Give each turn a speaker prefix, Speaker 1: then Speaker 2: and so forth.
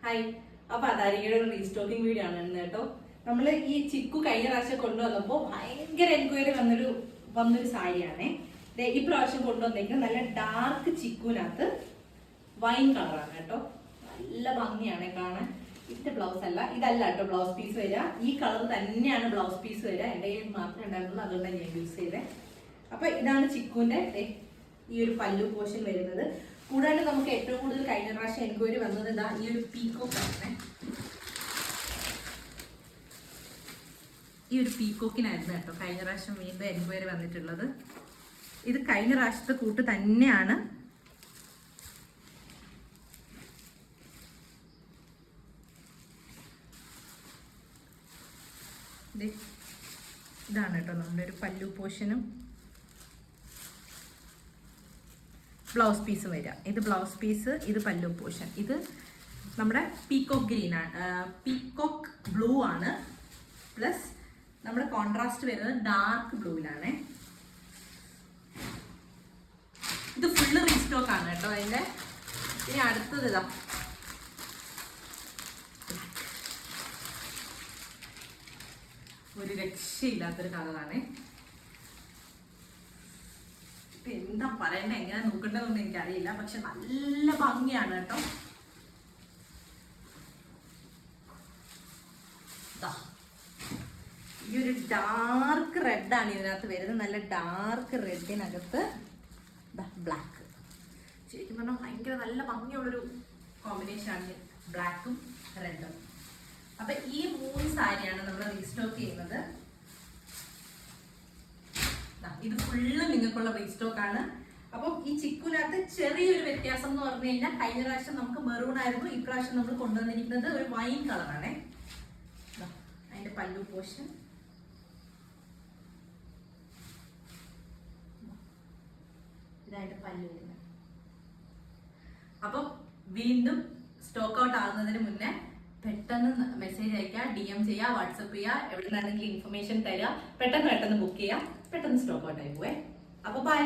Speaker 1: Hi. അപ്പൊ അതാരികയുടെ ഒരു restocking video ആണ് കേട്ടോ. നമ്മൾ ഈ ചിക്കു കഴിഞ്ഞ പ്രാവശ്യം കൊണ്ടുവന്നപ്പോൾ ഭയങ്കര എൻക്വയറി വന്നൊരു സാരിയാണേ. ഈ പ്രാവശ്യം കൊണ്ടുവന്നേക്കുന്നത് നല്ല ഡാർക്ക് ചിക്കുവിനകത്ത് വൈൻ കളറാണ് കേട്ടോ. നല്ല ഭംഗിയാണ് കാണാൻ. ഇതിന്റെ ബ്ലൗസ് അല്ല, ഇതല്ല കേട്ടോ ബ്ലൗസ് പീസ് വരിക. ഈ കളർ തന്നെയാണ് ബ്ലൗസ് പീസ് വരിക. എൻ്റെ കയ്യിൽ മാത്രമേ ഉണ്ടായിരുന്നുള്ളൂ, അതുകൊണ്ടാണ് ഞാൻ യൂസ് ചെയ്തത്. അപ്പൊ ഇതാണ് ചിക്കുവിന്റെ ഈ ഒരു പല്ലു പോർഷൻ വരുന്നത്. കൂടാതെ നമുക്ക് ഏറ്റവും കൂടുതൽ കഴിഞ്ഞ പ്രാവശ്യം എൻക്വയറി വന്നത് ഇതാ ഈ ഒരു പീക്കോക്ക് ആണ്. ഈ ഒരു പീക്കോക്കിനായിരുന്നു കേട്ടോ കഴിഞ്ഞ പ്രാവശ്യം വീണ്ടും എൻക്വയറി വന്നിട്ടുള്ളത്. ഇത് കഴിഞ്ഞ പ്രാവശ്യത്തെ കൂട്ട് തന്നെയാണ്. ഇതാണ് കേട്ടോ നമ്മുടെ ഒരു പല്ലു പോർഷനും ബ്ലൗസ് പീസ് വരിക. ഇത് ബ്ലൗസ് പീസ്, ഇത് പല്ലു പോർഷൻ. ഇത് നമ്മുടെ പീക്കോക്ക് ഗ്രീൻ ആണ്, പീക്കോക്ക് ബ്ലൂ ആണ്. പ്ലസ് നമ്മുടെ കോൺട്രാസ്റ്റ് വരുന്നത് ഡാർക്ക് ബ്ലൂവിലാണ്. ഇത് ഫുള്ള് റീസ്റ്റോക്ക് ആണ് കേട്ടോ അതിൻ്റെ. ഇനി അടുത്തത് ഇതാ ഒരു രക്ഷയില്ലാത്തൊരു കളറാണ്. എന്താ പറയണ്ടേ, എങ്ങനെ നോക്കണ്ടെന്നൊന്നും എനിക്കറിയില്ല, പക്ഷെ നല്ല ഭംഗിയാണ് കേട്ടോ. ഈ ഒരു ഡാർക്ക് റെഡാണ് ഇതിനകത്ത് വരുന്നത്. നല്ല ഡാർക്ക് റെഡിനകത്ത് ബ്ലാക്ക്. ശരിക്കും പറഞ്ഞാൽ ഭയങ്കര നല്ല ഭംഗിയുള്ളൊരു കോമ്പിനേഷനാണ് ബ്ലാക്കും റെഡും. അപ്പൊ ഈ 3 സാരിയാണ് നമ്മൾ റീസ്റ്റോക്ക് ചെയ്യുന്നത്. ഇത് ഫുള്ള് നിങ്ങൾക്കുള്ള റീസ്റ്റോക്ക് ആണ്. അപ്പം ഈ ചിക്കുനകത്ത് ചെറിയൊരു വ്യത്യാസം എന്ന് പറഞ്ഞു കഴിഞ്ഞാൽ കഴിഞ്ഞ പ്രാവശ്യം നമുക്ക് മെറൂൺ ആയിരുന്നു, ഈ പ്രാവശ്യം നമ്മൾ കൊണ്ടുവന്നിരിക്കുന്നത് ഒരു വൈൻ കളറാണ്. അതിന്റെ പല്ലു പോർഷൻ ഇതായിട്ട് പല്ലു വരുന്നത്. അപ്പം വീണ്ടും സ്റ്റോക്ക് ഔട്ട് ആകുന്നതിന് മുന്നേ പെട്ടെന്ന് മെസ്സേജ് അയക്കുക, DM ചെയ്യുക, വാട്സപ്പ് ചെയ്യുക, എവിടെ നിന്നാണെങ്കിലും ഇൻഫർമേഷൻ തരിക. പെട്ടെന്ന് ബുക്ക് ചെയ്യുക, പെട്ടെന്ന് സ്റ്റോക്ക് ഔട്ട് ആയി പോവേ. അപ്പോൾ ബൈ.